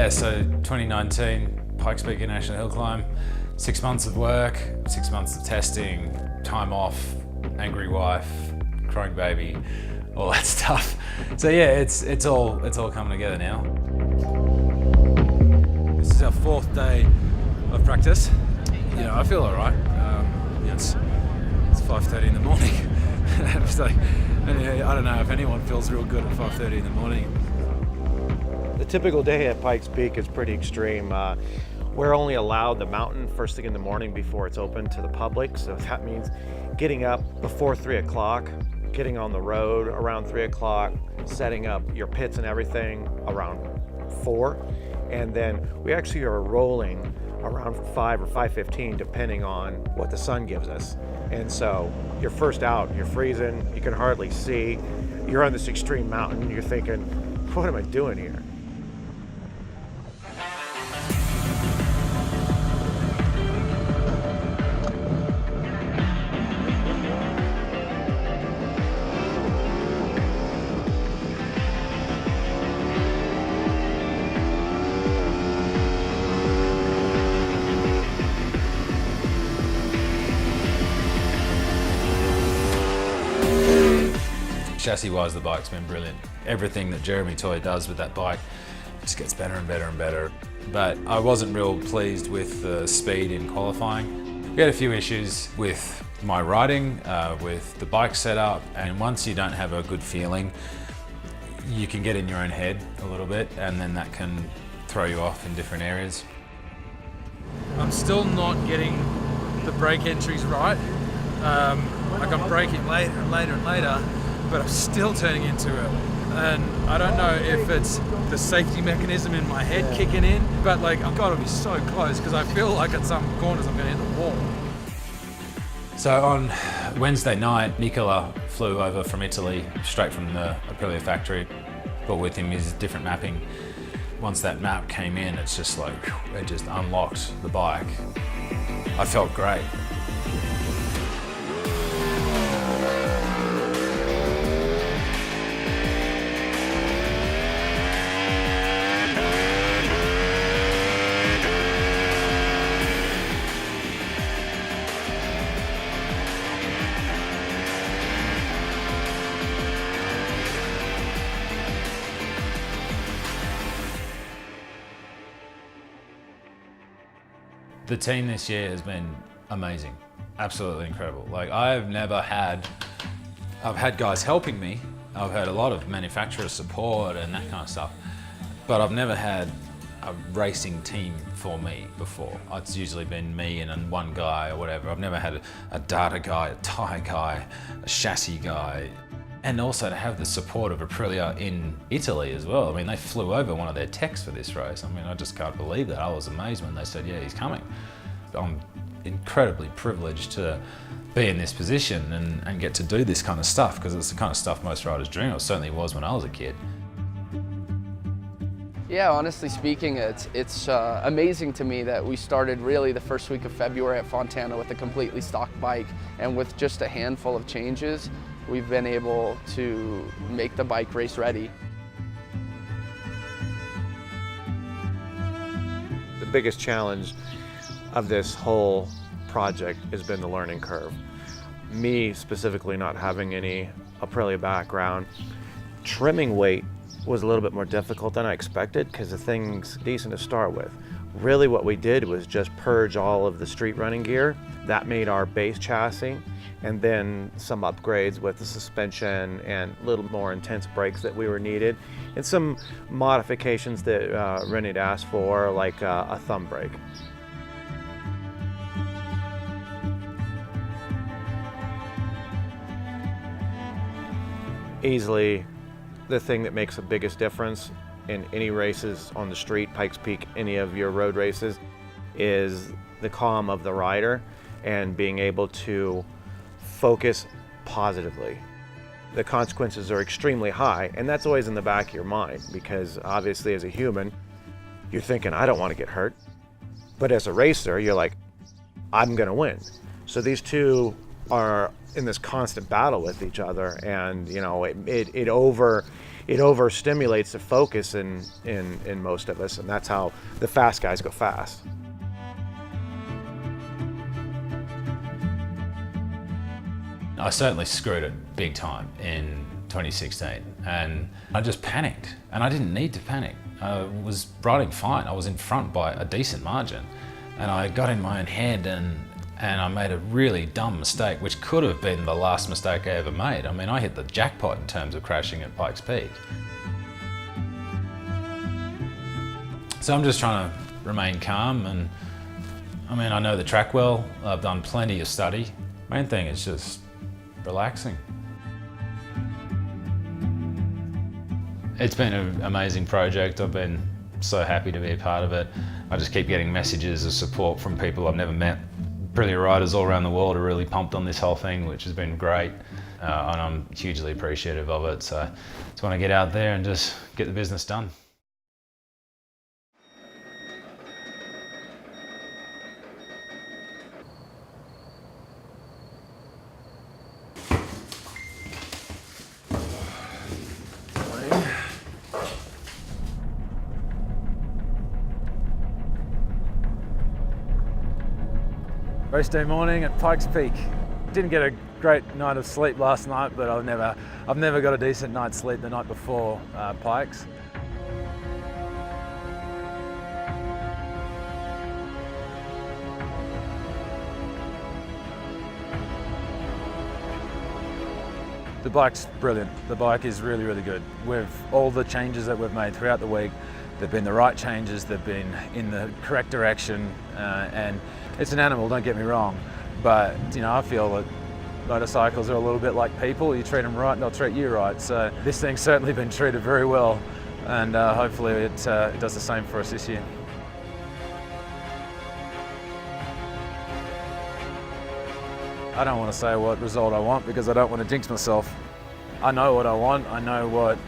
Yeah, so 2019, Pikes Peak International Hill Climb, 6 months of work, 6 months of testing, time off, angry wife, crying baby, all that stuff. So yeah, it's all coming together now. This is our 4th day of practice. You know, I feel all right. It's 5:30 in the morning. So, I don't know if anyone feels real good at 5:30 in the morning. The typical day at Pikes Peak is pretty extreme. We're only allowed the mountain first thing in the morning before it's open to the public. So that means getting up before 3 o'clock, getting on the road around 3 o'clock, setting up your pits and everything around 4. And then we actually are rolling around 5 or 5:15, depending on what the sun gives us. And so you're first out, you're freezing, you can hardly see. You're on this extreme mountain, you're thinking, what am I doing here? Chassis-wise, the bike's been brilliant. Everything that Jeremy Toy does with that bike just gets better and better and better. But I wasn't real pleased with the speed in qualifying. We had a few issues with my riding, with the bike setup, and once you don't have a good feeling, you can get in your own head a little bit, and then that can throw you off in different areas. I'm still not getting the brake entries right. Like I'm braking later and later and later, but I'm still turning into it. And I don't know if it's the safety mechanism in my head kicking in, but like I've got to be so close because I feel like at some corners I'm going to hit the wall. So on Wednesday night, Nicola flew over from Italy, straight from the Aprilia factory, but with him his different mapping. Once that map came in, it's just like, it just unlocked the bike. I felt great. The team this year has been amazing, absolutely incredible. Like I've had guys helping me. I've had a lot of manufacturer support and that kind of stuff, but I've never had a racing team for me before. It's usually been me and one guy or whatever. I've never had a data guy, a tyre guy, a chassis guy. And also to have the support of Aprilia in Italy as well. I mean, they flew over one of their techs for this race. I mean, I just can't believe that. I was amazed when they said, yeah, he's coming. I'm incredibly privileged to be in this position and get to do this kind of stuff, because it's the kind of stuff most riders dream of. It certainly was when I was a kid. Yeah, honestly speaking, it's amazing to me that we started really the first week of February at Fontana with a completely stock bike, and with just a handful of changes, we've been able to make the bike race ready. The biggest challenge of this whole project has been the learning curve. Me specifically not having any Aprilia background, trimming weight was a little bit more difficult than I expected because the thing's decent to start with. Really what we did was just purge all of the street running gear. That made our base chassis, and then some upgrades with the suspension and a little more intense brakes that we were needed, and some modifications that Rennie had asked for, like a thumb brake. Easily the thing that makes the biggest difference in any races on the street, Pikes Peak, any of your road races, is the calm of the rider and being able to focus positively. The consequences are extremely high, and that's always in the back of your mind, because obviously as a human, you're thinking, I don't want to get hurt. But as a racer, you're like, I'm gonna win. So these two are in this constant battle with each other, and you know, it it overstimulates the focus in most of us, and that's how the fast guys go fast. I certainly screwed it big time in 2016, and I just panicked, and I didn't need to panic. I was riding fine. I was in front by a decent margin, and I got in my own head and I made a really dumb mistake, which could have been the last mistake I ever made. I mean, I hit the jackpot in terms of crashing at Pikes Peak. So I'm just trying to remain calm, and I mean, I know the track well. I've done plenty of study. Main thing is just relaxing. It's been an amazing project. I've been so happy to be a part of it. I just keep getting messages of support from people I've never met. Brilliant riders all around the world are really pumped on this whole thing, which has been great. And I'm hugely appreciative of it. So I just want to get out there and just get the business done. Race day morning at Pikes Peak. Didn't get a great night of sleep last night, but I've never got a decent night's sleep the night before Pikes. The bike's brilliant. The bike is really, really good. All the changes that we've made throughout the week, they've been the right changes, they've been in the correct direction, and it's an animal, don't get me wrong, but you know, I feel that motorcycles are a little bit like people. You treat them right and they'll treat you right. So this thing's certainly been treated very well, and hopefully it does the same for us this year. I don't want to say what result I want because I don't want to jinx myself. I know what I want, I know what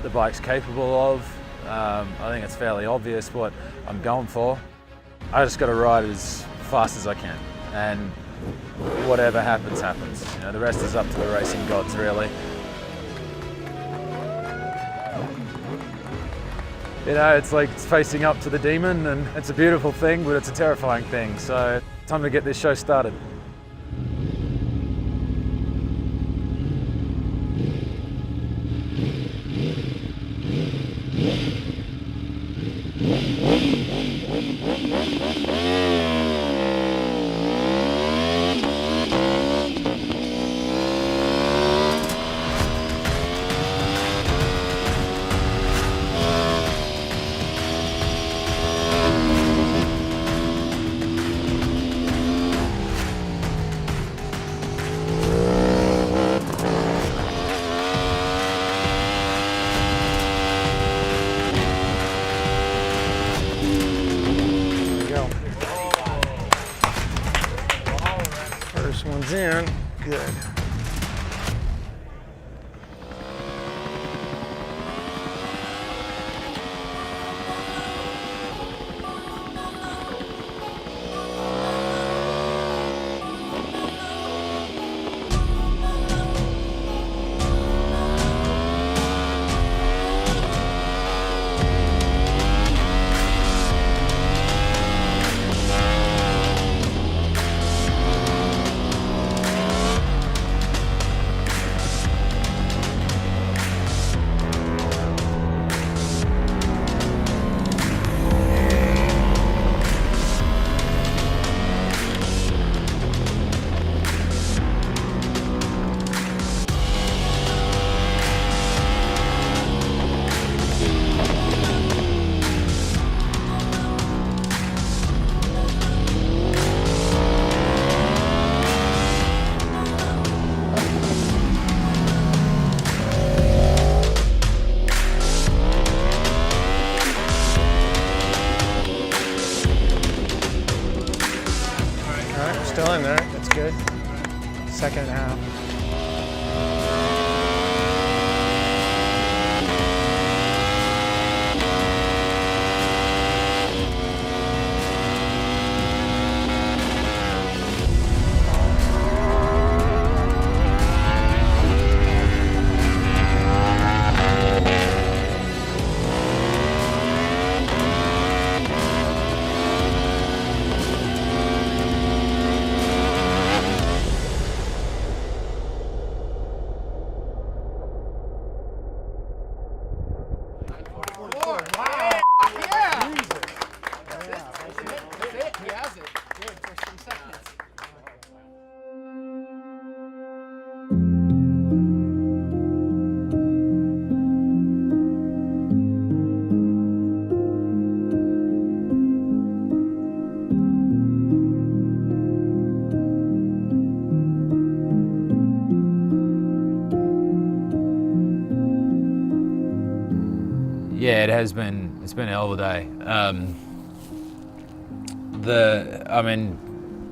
the bike's capable of. I think it's fairly obvious what I'm going for. I just got to ride as fast as I can, and whatever happens, happens. You know, the rest is up to the racing gods, really. You know, it's like facing up to the demon, and it's a beautiful thing, but it's a terrifying thing. So, time to get this show started. One's in. Good. Still in there, that's good. Second and a half. Yeah, it has been. It's been a hell of a day.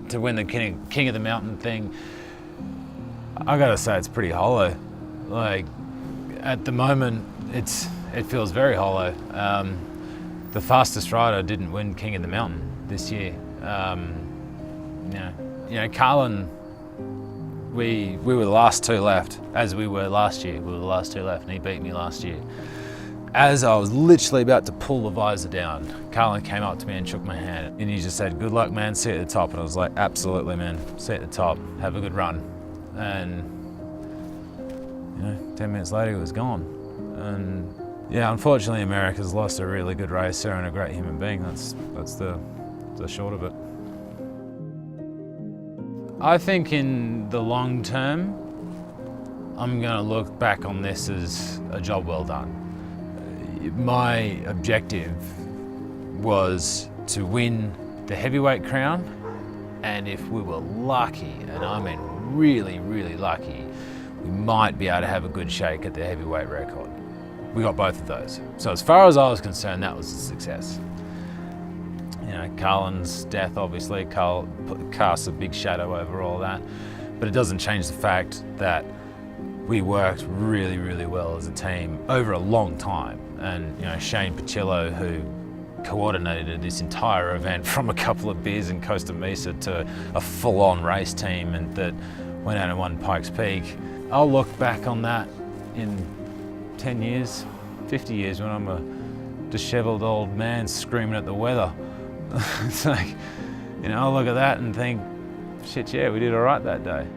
To win the King of the Mountain thing, I gotta say it's pretty hollow. Like, at the moment, it feels very hollow. The fastest rider didn't win King of the Mountain this year. Carlin, we were the last two left, as we were last year. We were the last two left, and he beat me last year. As I was literally about to pull the visor down, Carlin came up to me and shook my hand, and he just said, "Good luck, man, see you at the top." And I was like, "Absolutely, man, see you at the top, have a good run." And 10 minutes later, he was gone. And yeah, unfortunately, America's lost a really good racer and a great human being. That's the short of it. I think in the long term, I'm going to look back on this as a job well done. My objective was to win the heavyweight crown, and if we were lucky, and I mean really, really lucky, we might be able to have a good shake at the heavyweight record. We got both of those. So as far as I was concerned, that was a success. Carlin's death obviously casts a big shadow over all that, but it doesn't change the fact that we worked really, really well as a team over a long time. And Shane Pacillo, who coordinated this entire event from a couple of beers in Costa Mesa to a full-on race team, and that went out and won Pikes Peak. I'll look back on that in 10 years, 50 years, when I'm a disheveled old man screaming at the weather. It's like, I'll look at that and think, shit, yeah, we did all right that day.